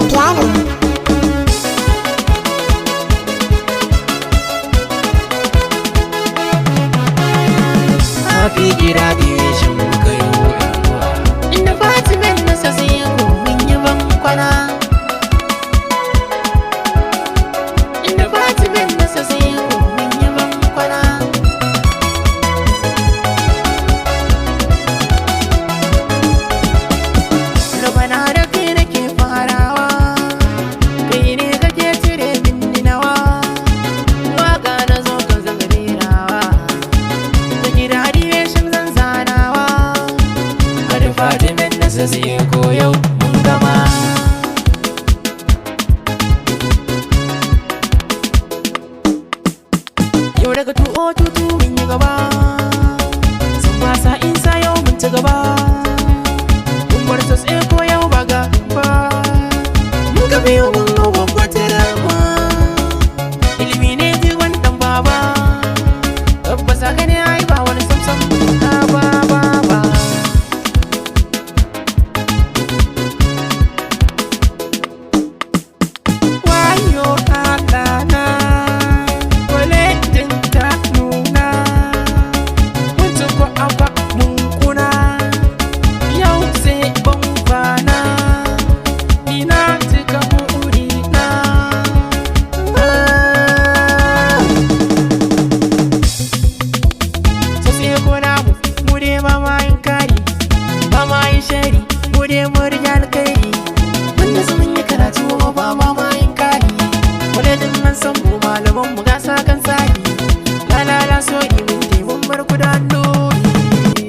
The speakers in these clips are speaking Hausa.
piano. Happy graduation muka yi wa inda Fatimin nasa sai mun yi ban kwana. Inda Fatimin nasa sai mun yi ban kwana. Rabana da kai nake farawa, kai ne kake cire min nawa. Waka na zo ka zama rerawa, da graduation zan zanawa. Har Fatimin nasa sai ko yau mun gama. Yau daga 2022 mun yi gaba, sun wasa insa yau mun ci gaba. Umar ta tsaye ko yau ba ga ba, mun ga biyu mun hawa wata rama. Ilimi ne jigon dan baba, tabbas haka ne ai ba wani samsam ba. Wayo kakana, kwaletin ta nuna, mun ci ko aba mun kuna. Yau sai ban kwana, ni na cika burina. So sai ko namu, mu dai ba ma yin kari, ba ma yin shari, mu dai mun riga alkairi. Mun da mun yi karatu ba ma yin kari, kwaletin nan san mu malaman mu gasa kan saki. Lalala so mun dai mun bar ku da nuni.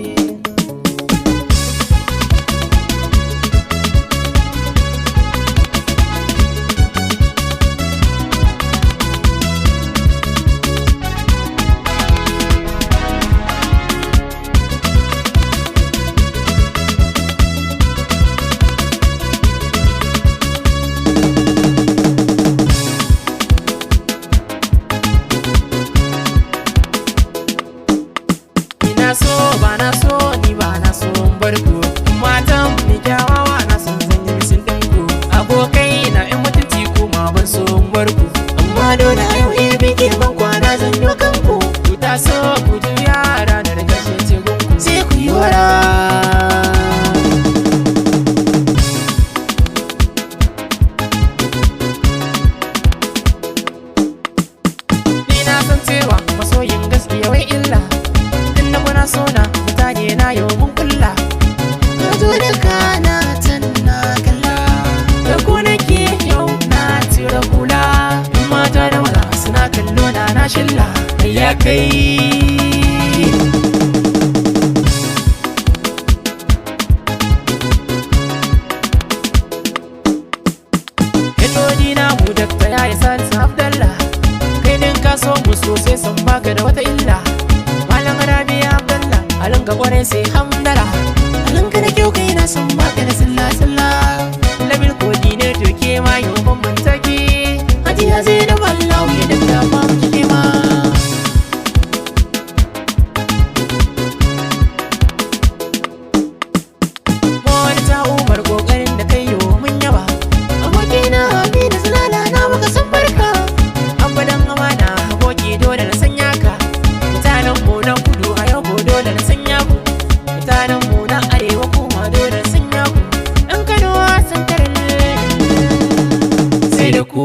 Ina so ba na so ni ba na so barku, matan mu kyawawa na son zanya misin ɗinku. Abokai na yan mutunci kuma ban so barku, amma dole a yau biki ban kwana zanyo kanku. Ku taso ku juya ranar kashe tegunku, sai ku yi wara. Ni na san cewa masoyin gaskiya wai illa, tun da kuna sona mutane na yau mun kulla. Ka zo da kana can na kalla, da ku nake yau na tira hula. Mata da maza suna kallo na shilla, ya kai. Hidodi na mu dakta ya yi Salisu Abdallah, kai din ka so mu sosai san baka da wata illa. Malam Rabi Abdallah, halin ka kwarai sai hamdala, halin ka da kyau kai na san baka da silla. Labil kodi ne to ke ma yau ban mantaki, Hajiya zai da wallahu ya dakta ba mu kike ma. Wani ta umar kokarin da kai yau mun yaba, abokina abi da sulala na maka san barka. Abadan amana aboki dole na sanya ka, mutanen mu na kudu a yau ko dole na sanya ku, mutanen mu na arewa kuma dole na sanya ku. Ɗan Kano san karin sai da ku.